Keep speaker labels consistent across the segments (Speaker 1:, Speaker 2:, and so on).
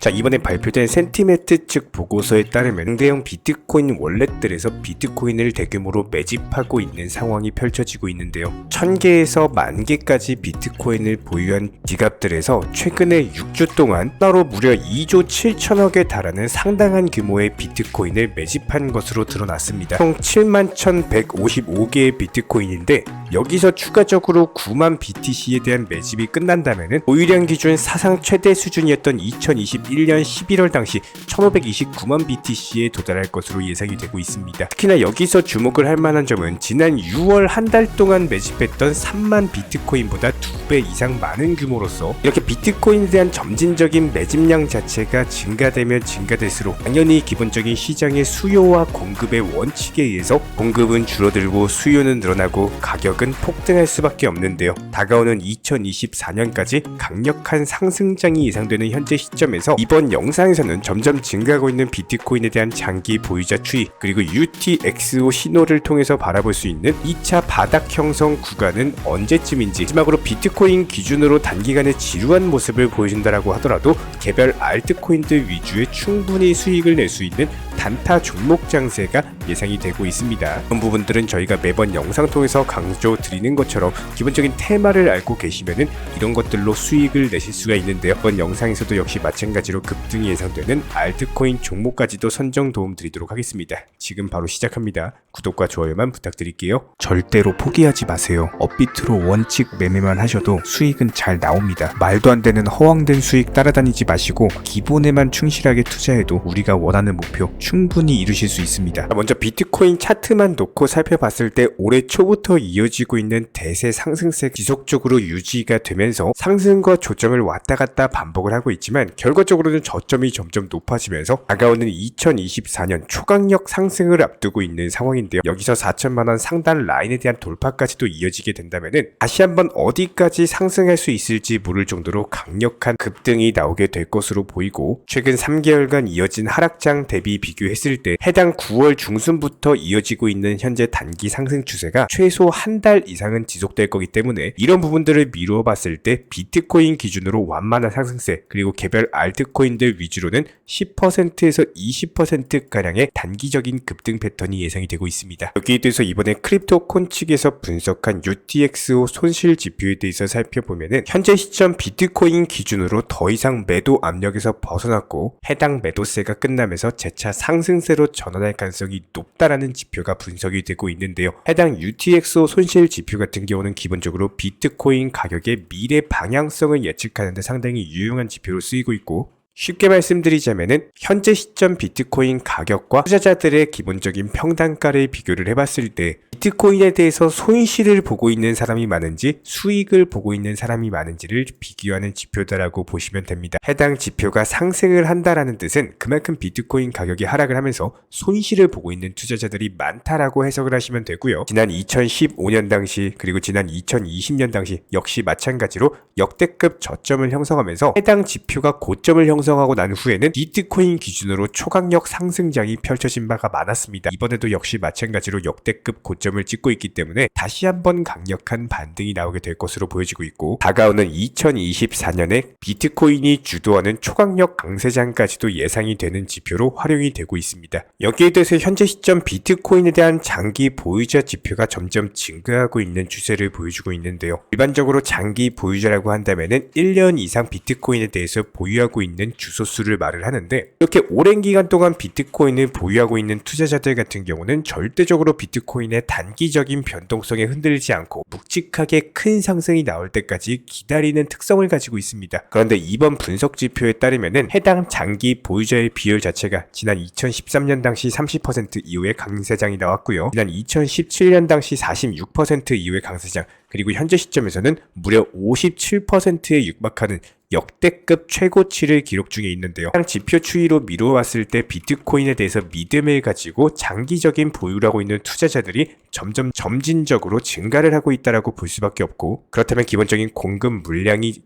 Speaker 1: 자, 이번에 발표된 센티메트 측 보고서에 따르면 중대형 비트코인 월렛들에서 비트코인을 대규모로 매집하고 있는 상황이 펼쳐지고 있는데요. 1000개에서 10,000개까지 비트코인을 보유한 지갑들에서 최근에 6주 동안 하나로 무려 2조 7천억에 달하는 상당한 규모의 비트코인을 매집한 것으로 드러났습니다. 총 71,155개의 비트코인인데 여기서 추가적으로 9만 BTC에 대한 매집이 끝난다면은 보유량 기준 사상 최대 수준이었던 2021년 11월 당시 1,529만 BTC에 도달할 것으로 예상이 되고 있습니다. 특히나 여기서 주목을 할 만한 점은 지난 6월 한 달 동안 매집했던 3만 비트코인보다 2배 이상 많은 규모로서 이렇게 비트코인에 대한 점진적인 매집량 자체가 증가되면 증가될수록 당연히 기본적인 시장의 수요와 공급의 원칙에 의해서 공급은 줄어들고 수요는 늘어나고 가격은 폭등할 수밖에 없는데요. 다가오는 2024년까지 강력한 상승장이 예상되는 현재 시점에서 이번 영상에서는 점점 증가하고 있는 비트코인에 대한 장기 보유자 추이 그리고 UTXO 신호를 통해서 바라볼 수 있는 2차 바닥 형성 구간은 언제쯤인지, 마지막으로 비트코인 기준으로 단기간에 지루한 모습을 보여준다라고 하더라도 개별 알트코인들 위주의 충분히 수익을 낼 수 있는 단타 종목 장세가 예상이 되고 있습니다. 이런 부분들은 저희가 매번 영상 통해서 강조 드리는 것처럼 기본적인 테마를 알고 계시면은 이런 것들로 수익을 내실 수가 있는데요. 이번 영상에서도 역시 마찬가지로 급등이 예상되는 알트코인 종목까지도 선정 도움 드리도록 하겠습니다. 지금 바로 시작합니다. 구독과 좋아요만 부탁드릴게요. 절대로 포기하지 마세요. 업비트로 원칙 매매만 하셔도 수익은 잘 나옵니다. 말도 안 되는 허황된 수익 따라다니지 마시고 기본에만 충실하게 투자해도 우리가 원하는 목표 충분히 이루실 수 있습니다. 먼저 비트코인 차트만 놓고 살펴봤을 때 올해 초부터 이어지고 있는 대세 상승세 지속적으로 유지가 되면서 상승과 조정을 왔다 갔다 반복을 하고 있지만 결과적으로는 저점이 점점 높아지면서 다가오는 2024년 초강력 상승을 앞두고 있는 상황인데요. 여기서 4천만원 상단 라인에 대한 돌파까지도 이어지게 된다면은 다시 한번 어디까지 상승할 수 있을지 모를 정도로 강력한 급등이 나오게 될 것으로 보이고, 최근 3개월간 이어진 하락장 대비 비교했을 때 해당 9월 중순부터 이어지고 있는 현재 단기 상승 추세가 최소 한 달 이상은 지속될 거기 때문에 이런 부분들을 미루어 봤을 때 비트코인 기준으로 완만한 상승세 그리고 개별 알트코인들 위주로는 10%에서 20%가량의 단기적인 급등 패턴이 예상이 되고 있습니다. 여기에 대해서 이번에 크립토콘 측에서 분석한 UTXO 손실 지표에 대해서 살펴보면은 현재 시점 비트코인 기준으로 더 이상 매도 압력에서 벗어났고 해당 매도세가 끝나면서 재차 상승세로 전환할 가능성이 높다라는 지표가 분석이 되고 있는데요. 해당 UTXO 손실 지표 같은 경우는 기본적으로 비트코인 가격의 미래 방향성을 예측하는 데 상당히 유용한 지표로 쓰이고 있고, 쉽게 말씀드리자면은 현재 시점 비트코인 가격과 투자자들의 기본적인 평단가를 비교를 해봤을 때 비트코인에 대해서 손실을 보고 있는 사람이 많은지 수익을 보고 있는 사람이 많은지를 비교하는 지표다라고 보시면 됩니다. 해당 지표가 상승을 한다라는 뜻은 그만큼 비트코인 가격이 하락을 하면서 손실을 보고 있는 투자자들이 많다라고 해석을 하시면 되고요. 지난 2015년 당시 그리고 지난 2020년 당시 역시 마찬가지로 역대급 저점을 형성하면서 해당 지표가 고점을 형성하고 난 후에는 비트코인 기준으로 초강력 상승장이 펼쳐진 바가 많았습니다. 이번에도 역시 마찬가지로 역대급 고점을 찍고 있기 때문에 다시 한번 강력한 반등이 나오게 될 것으로 보여지고 있고, 다가오는 2024년에 비트코인이 주도하는 초강력 강세장까지도 예상이 되는 지표로 활용이 되고 있습니다. 여기에 대해서 현재 시점 비트코인에 대한 장기 보유자 지표가 점점 증가하고 있는 추세를 보여주고 있는데요. 일반적으로 장기 보유자라고 한다면은 1년 이상 비트코인에 대해서 보유하고 있는 주소수를 말을 하는데, 이렇게 오랜 기간 동안 비트코인을 보유하고 있는 투자자들 같은 경우는 절대적으로 비트코인의 단기적인 변동성에 흔들리지 않고 묵직하게 큰 상승이 나올 때까지 기다리는 특성을 가지고 있습니다. 그런데 이번 분석 지표에 따르면은 해당 장기 보유자의 비율 자체가 지난 2013년 당시 30% 이후에 강세장이 나왔고요. 지난 2017년 당시 46% 이후의 강세장, 그리고 현재 시점에서는 무려 57%에 육박하는 역대급 최고치를 기록 중에 있는데요. 해당 지표 추이로 미뤄왔을 때 비트코인에 대해서 믿음을 가지고 장기적인 보유를 하고 있는 투자자들이 점점 점진적으로 증가를 하고 있다라고 볼 수밖에 없고, 그렇다면 기본적인 공급 물량이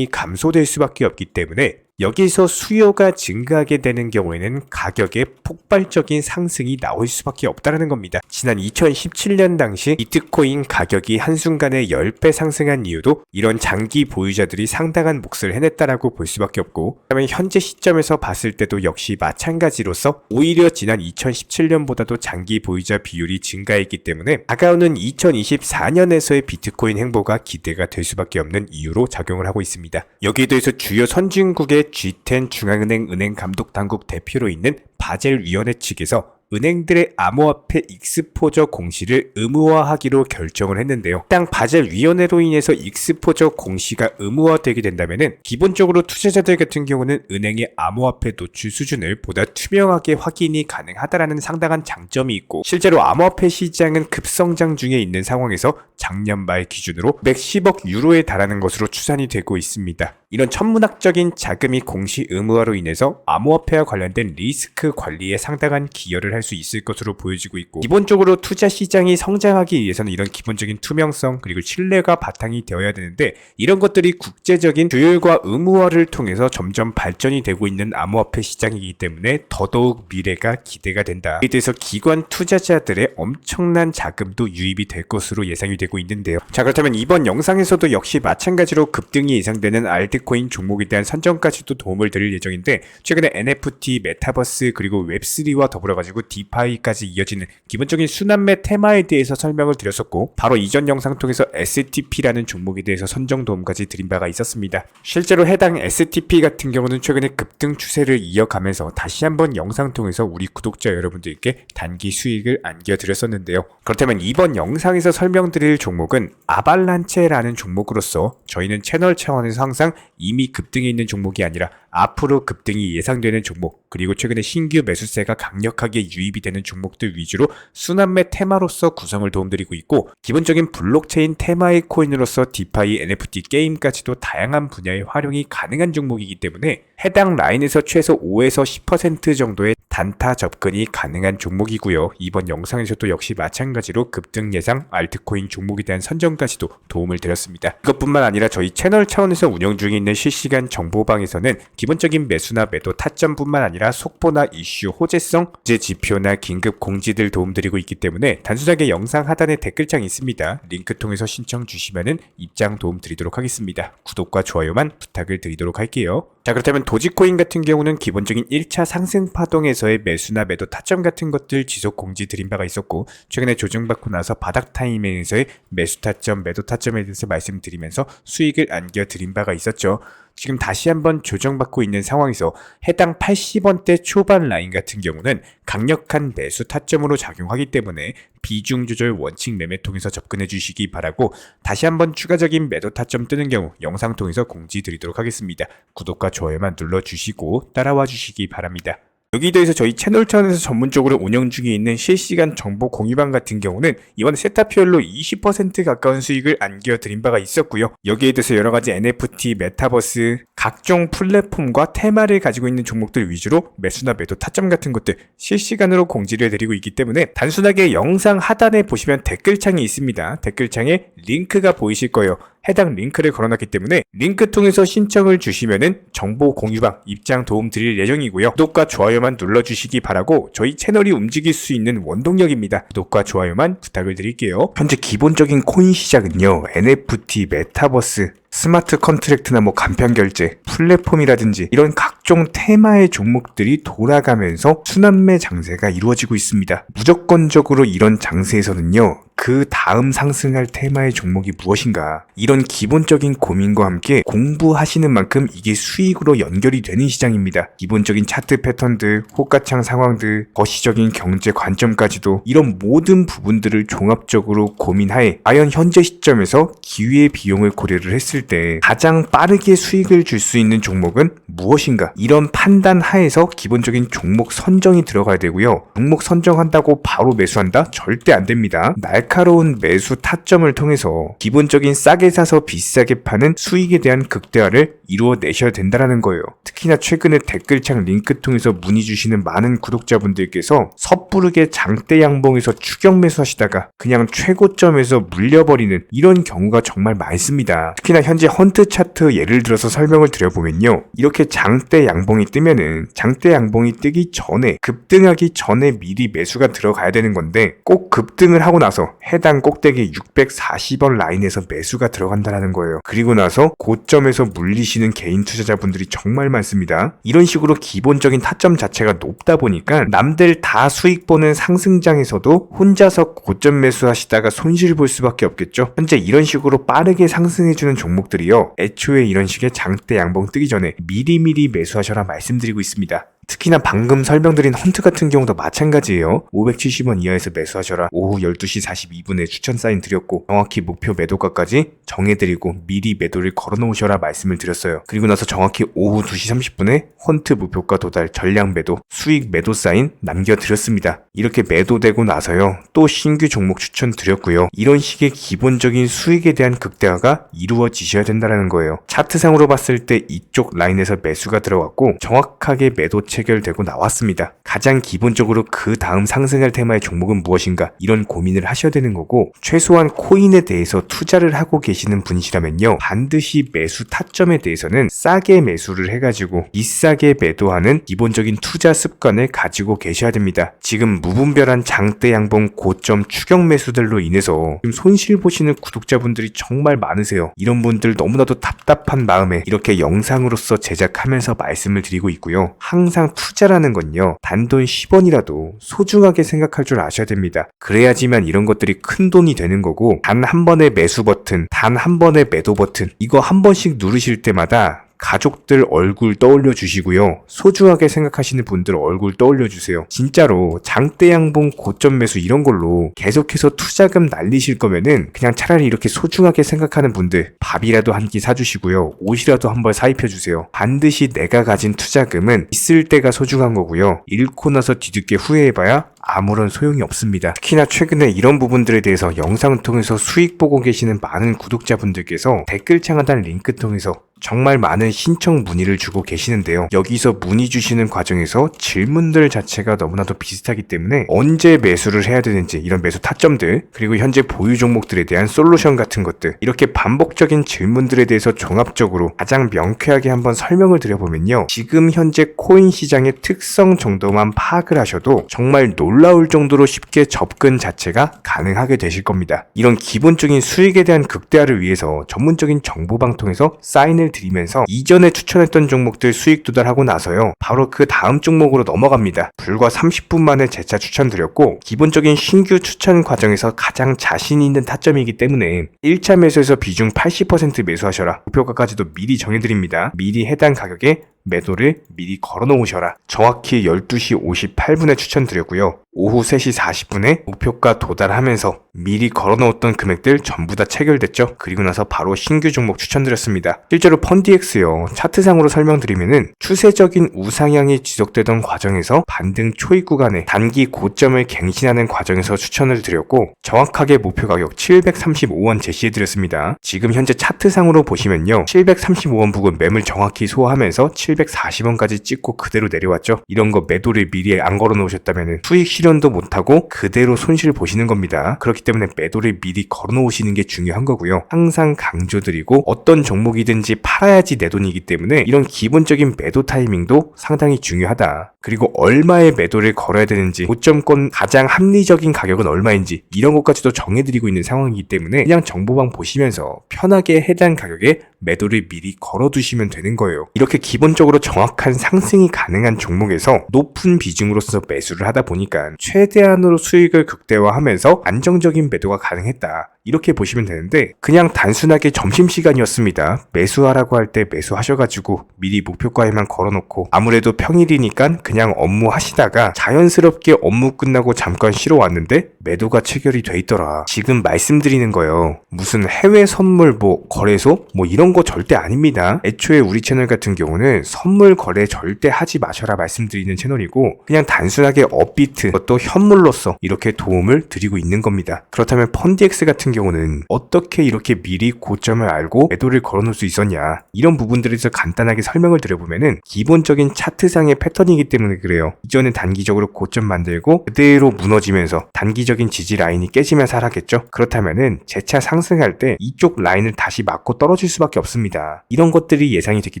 Speaker 1: 감소될 수밖에 없기 때문에 여기서 수요가 증가하게 되는 경우에는 가격에 폭발적인 상승이 나올 수밖에 없다는 겁니다. 지난 2017년 당시 비트코인 가격이 한순간에 10배 상승한 이유도 이런 장기 보유자들이 상당한 몫을 해냈다라고 볼 수밖에 없고, 그다음에 현재 시점에서 봤을 때도 역시 마찬가지로서 오히려 지난 2017년보다도 장기 보유자 비율이 증가했기 때문에 다가오는 2024년에서의 비트코인 행보가 기대가 될 수밖에 없는 이유로 작용을 하고 있습니다. 여기에 대해서 주요 선진국의 G10 중앙은행 은행감독당국 대표로 있는 바젤위원회 측에서 은행들의 암호화폐 익스포저 공시를 의무화하기로 결정을 했는데요. 해당 바젤위원회로 인해서 익스포저 공시가 의무화되게 된다면 기본적으로 투자자들 같은 경우는 은행의 암호화폐 노출 수준을 보다 투명하게 확인이 가능하다라는 상당한 장점이 있고, 실제로 암호화폐 시장은 급성장 중에 있는 상황에서 작년 말 기준으로 110억 유로에 달하는 것으로 추산이 되고 있습니다. 이런 천문학적인 자금이 공시 의무화로 인해서 암호화폐와 관련된 리스크 관리에 상당한 기여를 할 수 있을 것으로 보여지고 있고, 기본적으로 투자 시장이 성장하기 위해서는 이런 기본적인 투명성 그리고 신뢰가 바탕이 되어야 되는데, 이런 것들이 국제적인 조율과 의무화를 통해서 점점 발전이 되고 있는 암호화폐 시장이기 때문에 더더욱 미래가 기대가 된다. 이에 대해서 기관 투자자들의 엄청난 자금도 유입이 될 것으로 예상이 되고 있는데요. 자, 그렇다면 이번 영상에서도 역시 마찬가지로 급등이 예상되는 알트코인 종목에 대한 선정까지도 도움을 드릴 예정인데, 최근에 NFT, 메타버스 그리고 웹3와 더불어가지고 디파이까지 이어지는 기본적인 순환매 테마에 대해서 설명을 드렸었고, 바로 이전 영상 통해서 STP라는 종목에 대해서 선정 도움까지 드린 바가 있었습니다. 실제로 해당 STP 같은 경우는 최근에 급등 추세를 이어가면서 다시 한번 영상 통해서 우리 구독자 여러분들께 단기 수익을 안겨드렸었는데요. 그렇다면 이번 영상에서 설명드릴 종목은 아발란체라는 종목으로서 저희는 채널 차원에서 항상 이미 급등해 있는 종목이 아니라 앞으로 급등이 예상되는 종목, 그리고 최근에 신규 매수세가 강력하게 유입이 되는 종목들 위주로 순환매 테마로서 구성을 도움드리고 있고, 기본적인 블록체인 테마의 코인으로서 디파이, NFT, 게임까지도 다양한 분야의 활용이 가능한 종목이기 때문에 해당 라인에서 최소 5에서 10% 정도의 단타 접근이 가능한 종목이고요. 이번 영상에서도 역시 마찬가지로 급등 예상 알트코인 종목에 대한 선정까지도 도움을 드렸습니다. 이것뿐만 아니라 저희 채널 차원에서 운영 중에 있는 실시간 정보방에서는 기본적인 매수나 매도 타점뿐만 아니라 속보나 이슈, 호재성, 제 지표나 긴급 공지들 도움드리고 있기 때문에 단순하게 영상 하단에 댓글창이 있습니다. 링크 통해서 신청 주시면은 입장 도움 드리도록 하겠습니다. 구독과 좋아요만 부탁을 드리도록 할게요. 자, 그렇다면 도지코인 같은 경우는 기본적인 1차 상승 파동에서의 매수나 매도 타점 같은 것들 지속 공지 드린 바가 있었고, 최근에 조정받고 나서 바닥 타이밍에서의 매수 타점, 매도 타점에 대해서 말씀드리면서 수익을 안겨드린 바가 있었죠. 지금 다시 한번 조정받고 있는 상황에서 해당 80원대 초반 라인 같은 경우는 강력한 매수 타점으로 작용하기 때문에 비중 조절 원칙 매매 통해서 접근해 주시기 바라고, 다시 한번 추가적인 매도 타점 뜨는 경우 영상 통해서 공지 드리도록 하겠습니다. 구독과 좋아요만 눌러주시고 따라와 주시기 바랍니다. 여기에 대해서 저희 채널 차원에서 전문적으로 운영 중에 있는 실시간 정보 공유방 같은 경우는 이번에 세타피얼로 20% 가까운 수익을 안겨드린 바가 있었고요. 여기에 대해서 여러가지 NFT, 메타버스, 각종 플랫폼과 테마를 가지고 있는 종목들 위주로 매수나 매도 타점 같은 것들 실시간으로 공지를 해드리고 있기 때문에 단순하게 영상 하단에 보시면 댓글창이 있습니다. 댓글창에 링크가 보이실 거예요. 해당 링크를 걸어놨기 때문에 링크 통해서 신청을 주시면은 정보 공유방 입장 도움 드릴 예정이고요. 구독과 좋아요만 눌러주시기 바라고 저희 채널이 움직일 수 있는 원동력입니다. 구독과 좋아요만 부탁을 드릴게요. 현재 기본적인 코인 시장은요, NFT, 메타버스, 스마트 컨트랙트나 간편 결제, 플랫폼이라든지 이런 각종 테마의 종목들이 돌아가면서 순환매 장세가 이루어지고 있습니다. 무조건적으로 이런 장세에서는요, 그 다음 상승할 테마의 종목이 무엇인가, 이런 기본적인 고민과 함께 공부하시는 만큼 이게 수익으로 연결이 되는 시장입니다. 기본적인 차트 패턴들, 호가창 상황들, 거시적인 경제 관점까지도 이런 모든 부분들을 종합적으로 고민하에 과연 현재 시점에서 기회의 비용을 고려를 했을 때 가장 빠르게 수익을 줄 수 있는 종목은 무엇인가, 이런 판단 하에서 기본적인 종목 선정이 들어가야 되고요. 종목 선정한다고 바로 매수한다? 절대 안 됩니다. 날카로운 매수 타점을 통해서 기본적인 싸게 사서 비싸게 파는 수익에 대한 극대화를 이루어내셔야 된다는 거예요. 특히나 최근에 댓글창 링크 통해서 문의 주시는 많은 구독자분들께서 섣부르게 장대 양봉에서 추격 매수하시다가 그냥 최고점에서 물려버리는 이런 경우가 정말 많습니다. 특히나 현재 헌트 차트 예를 들어서 설명을 드려보면요. 이렇게 장대 양봉이 뜨면은 장대 양봉이 뜨기 전에 급등하기 전에 미리 매수가 들어가야 되는 건데 꼭 급등을 하고 나서 해당 꼭대기 640원 라인에서 매수가 들어간다는 거예요. 그리고 나서 고점에서 물리시는 개인 투자자분들이 정말 많습니다. 이런 식으로 기본적인 타점 자체가 높다 보니까 남들 다 수익 보는 상승장에서도 혼자서 고점 매수하시다가 손실 볼 수밖에 없겠죠. 현재 이런 식으로 빠르게 상승해주는 종목들이요. 애초에 이런 식의 장대 양봉 뜨기 전에 미리미리 매수하셔라 말씀드리고 있습니다. 특히나 방금 설명드린 헌트 같은 경우도 마찬가지예요. 570원 이하에서 매수하셔라. 오후 12시 42분에 추천 사인 드렸고 정확히 목표 매도가까지 정해드리고 미리 매도를 걸어놓으셔라 말씀을 드렸어요. 그리고 나서 정확히 오후 2시 30분에 헌트 목표가 도달 전량 매도 수익 매도 사인 남겨드렸습니다. 이렇게 매도되고 나서요. 또 신규 종목 추천 드렸고요. 이런 식의 기본적인 수익에 대한 극대화가 이루어지셔야 된다는 거예요. 차트상으로 봤을 때 이쪽 라인에서 매수가 들어갔고 정확하게 매도 체결되고 나왔습니다. 가장 기본적으로 그 다음 상승할 테마의 종목은 무엇인가 이런 고민을 하셔야 되는 거고 최소한 코인에 대해서 투자를 하고 계시는 분이시라면요. 반드시 매수 타점에 대해서는 싸게 매수를 해가지고 비싸게 매도하는 기본적인 투자 습관을 가지고 계셔야 됩니다. 지금 무분별한 장대 양봉 고점 추격 매수들로 인해서 지금 손실 보시는 구독자분들이 정말 많으세요. 이런 분들 너무나도 답답한 마음에 이렇게 영상으로서 제작하면서 말씀을 드리고 있고요. 항상 투자라는 건요. 단돈 10원이라도 소중하게 생각할 줄 아셔야 됩니다. 그래야지만 이런 것들이 큰 돈이 되는 거고 단 한 번의 매수 버튼, 단 한 번의 매도 버튼 이거 한 번씩 누르실 때마다 가족들 얼굴 떠올려 주시고요. 소중하게 생각하시는 분들 얼굴 떠올려 주세요. 진짜로 장대 양봉 고점 매수 이런 걸로 계속해서 투자금 날리실 거면은 그냥 차라리 이렇게 소중하게 생각하는 분들 밥이라도 한 끼 사주시고요. 옷이라도 한 벌 사입혀 주세요. 반드시 내가 가진 투자금은 있을 때가 소중한 거고요. 잃고 나서 뒤늦게 후회해봐야 아무런 소용이 없습니다. 특히나 최근에 이런 부분들에 대해서 영상을 통해서 수익 보고 계시는 많은 구독자분들께서 댓글창 하단 링크 통해서 정말 많은 신청 문의를 주고 계시는데요. 여기서 문의 주시는 과정에서 질문들 자체가 너무나도 비슷하기 때문에 언제 매수를 해야 되는지 이런 매수 타점들 그리고 현재 보유 종목들에 대한 솔루션 같은 것들 이렇게 반복적인 질문들에 대해서 종합적으로 가장 명쾌하게 한번 설명을 드려보면요. 지금 현재 코인 시장의 특성 정도만 파악을 하셔도 정말 놀라울 정도로 쉽게 접근 자체가 가능하게 되실 겁니다. 이런 기본적인 수익에 대한 극대화를 위해서 전문적인 정보방 통해서 사인을 드리면서 이전에 추천했던 종목들 수익 도달하고 나서요. 바로 그 다음 종목으로 넘어갑니다. 불과 30분 만에 재차 추천드렸고 기본적인 신규 추천 과정에서 가장 자신 있는 타점이기 때문에 1차 매수에서 비중 80% 매수하셔라. 목표가까지도 미리 정해드립니다. 미리 해당 가격에 매도를 미리 걸어놓으셔라. 정확히 12시 58분에 추천드렸고요. 오후 3시 40분에 목표가 도달하면서 미리 걸어놓았던 금액들 전부 다 체결됐죠. 그리고 나서 바로 신규 종목 추천드렸습니다. 실제로 펀디엑스요. 차트상으로 설명드리면은 추세적인 우상향이 지속되던 과정에서 반등 초입 구간에 단기 고점을 갱신하는 과정에서 추천을 드렸고 정확하게 목표 가격 735원 제시해드렸습니다. 지금 현재 차트상으로 보시면요. 735원 부근 매물 정확히 소화하면서 740원까지 찍고 그대로 내려왔죠. 이런 거 매도를 미리 안 걸어놓으셨다면 수익 실현도 못하고 그대로 손실 보시는 겁니다. 그렇기 때문에 매도를 미리 걸어놓으시는 게 중요한 거고요. 항상 강조드리고 어떤 종목이든지 팔아야지 내 돈이기 때문에 이런 기본적인 매도 타이밍도 상당히 중요하다. 그리고 얼마의 매도를 걸어야 되는지 고점권 가장 합리적인 가격은 얼마인지 이런 것까지도 정해드리고 있는 상황이기 때문에 그냥 정보방 보시면서 편하게 해당 가격에 매도를 미리 걸어두시면 되는 거예요. 이렇게 기본적으로 정확한 상승이 가능한 종목에서 높은 비중으로서 매수를 하다 보니까 최대한으로 수익을 극대화하면서 안정적인 매도가 가능했다. 이렇게 보시면 되는데 그냥 단순하게 점심시간이었습니다. 매수하라고 할 때 매수하셔가지고 미리 목표가에만 걸어놓고 아무래도 평일이니까 그냥 업무 하시다가 자연스럽게 업무 끝나고 잠깐 쉬러 왔는데 매도가 체결이 돼 있더라. 지금 말씀드리는 거예요. 무슨 해외 선물 거래소 이런 거 절대 아닙니다. 애초에 우리 채널 같은 경우는 선물 거래 절대 하지 마셔라 말씀드리는 채널이고 그냥 단순하게 업비트 또 현물로서 이렇게 도움을 드리고 있는 겁니다. 그렇다면 펀디엑스 같은 경우는 어떻게 이렇게 미리 고점을 알고 매도를 걸어놓을 수 있었냐, 이런 부분들에 대해서 간단하게 설명을 드려보면은 기본적인 차트상의 패턴이기 때문에 그래요. 이전에 단기적으로 고점 만들고 그대로 무너지면서 단기적인 지지 라인이 깨지면서 하락했죠. 그렇다면은 재차 상승할 때 이쪽 라인을 다시 맞고 떨어질 수밖에 없습니다. 이런 것들이 예상이 됐기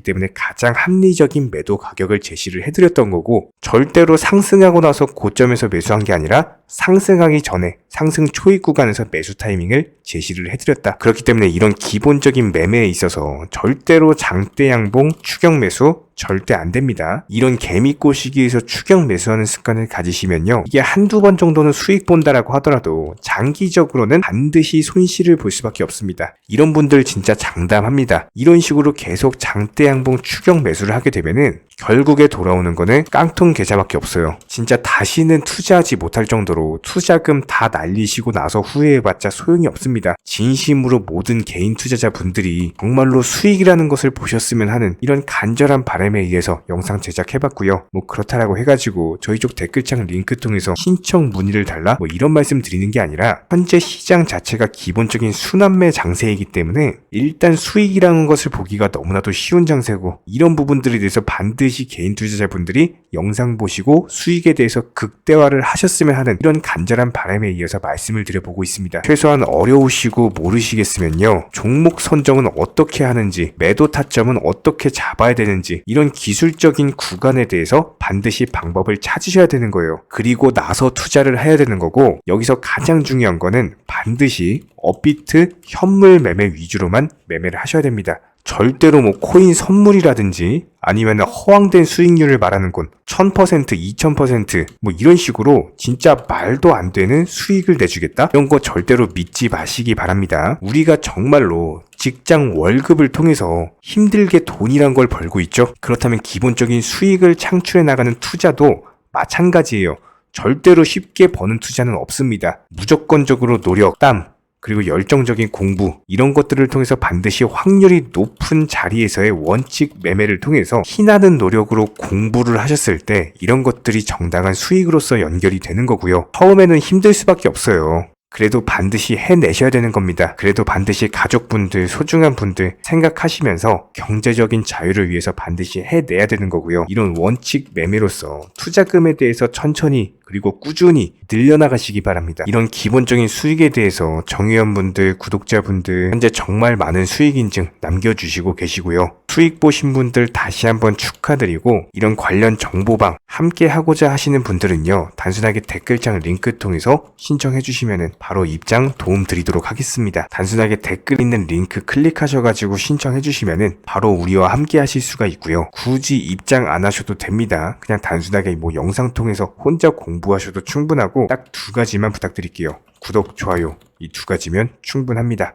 Speaker 1: 때문에 가장 합리적인 매도 가격을 제시를 해드렸던 거고, 절대로 상승하고 나서 고점에서 매수한 게 아니라 상승하기 전에 상승 초입 구간에서 매수 타이밍을 제시를 해드렸다. 그렇기 때문에 이런 기본적인 매매에 있어서 절대로 장대 양봉 추격 매수 절대 안 됩니다. 이런 개미꼬 시기에서 추격 매수하는 습관을 가지시면요, 이게 한두 번 정도는 수익 본다라고 하더라도 장기적으로는 반드시 손실을 볼 수밖에 없습니다. 이런 분들 진짜 장담합니다. 이런 식으로 계속 장대 양봉 추격 매수를 하게 되면은 결국에 돌아오는 거는 깡통 계좌밖에 없어요. 진짜 다시는 투자하지 못할 정도로 투자금 다 날리시고 나서 후회해봤자 소용이 없습니다. 진심으로 모든 개인 투자자분들이 정말로 수익이라는 것을 보셨으면 하는 이런 간절한 바람에 의해서 영상 제작해봤고요. 뭐 그렇다라고 해가지고 저희 쪽 댓글창 링크 통해서 신청 문의를 달라 뭐 이런 말씀 드리는 게 아니라, 현재 시장 자체가 기본적인 순환매 장세이기 때문에 일단 수익이라는 것을 보기가 너무나도 쉬운 장세고, 이런 부분들에 대해서 반드시 개인 투자자분들이 영상 보시고 수익에 대해서 극대화를 하셨으면 하는 이런 간절한 바람에 이어서 말씀을 드려보고 있습니다. 최소한 어려우시고 모르시겠으면요, 종목 선정은 어떻게 하는지, 매도 타점은 어떻게 잡아야 되는지, 이런 기술적인 구간에 대해서 반드시 방법을 찾으셔야 되는 거예요. 그리고 나서 투자를 해야 되는 거고, 여기서 가장 중요한 거는 반드시 업비트 현물 매매 위주로만 매매를 하셔야 됩니다. 절대로 뭐 코인 선물이라든지 아니면 허황된 수익률을 말하는 건 1000%, 2000% 뭐 이런 식으로 진짜 말도 안 되는 수익을 내주겠다? 이런 거 절대로 믿지 마시기 바랍니다. 우리가 정말로 직장 월급을 통해서 힘들게 돈이란 걸 벌고 있죠. 그렇다면 기본적인 수익을 창출해 나가는 투자도 마찬가지예요. 절대로 쉽게 버는 투자는 없습니다. 무조건적으로 노력, 땀, 그리고 열정적인 공부, 이런 것들을 통해서 반드시 확률이 높은 자리에서의 원칙 매매를 통해서 희나는 노력으로 공부를 하셨을 때 이런 것들이 정당한 수익으로서 연결이 되는 거고요. 처음에는 힘들 수밖에 없어요. 그래도 반드시 해내셔야 되는 겁니다. 그래도 반드시 가족분들, 소중한 분들 생각하시면서 경제적인 자유를 위해서 반드시 해내야 되는 거고요. 이런 원칙 매매로서 투자금에 대해서 천천히 그리고 꾸준히 늘려나가시기 바랍니다. 이런 기본적인 수익에 대해서 정의원분들, 구독자분들 현재 정말 많은 수익 인증 남겨주시고 계시고요. 수익 보신 분들 다시 한번 축하드리고, 이런 관련 정보방 함께 하고자 하시는 분들은요, 단순하게 댓글창 링크 통해서 신청해 주시면 바로 입장 도움 드리도록 하겠습니다. 단순하게 댓글 있는 링크 클릭하셔가지고 신청해 주시면 바로 우리와 함께 하실 수가 있고요. 굳이 입장 안 하셔도 됩니다. 그냥 단순하게 뭐 영상 통해서 혼자 공부하셔도 충분하고 딱 두 가지만 부탁드릴게요. 구독, 좋아요, 이 두 가지면 충분합니다.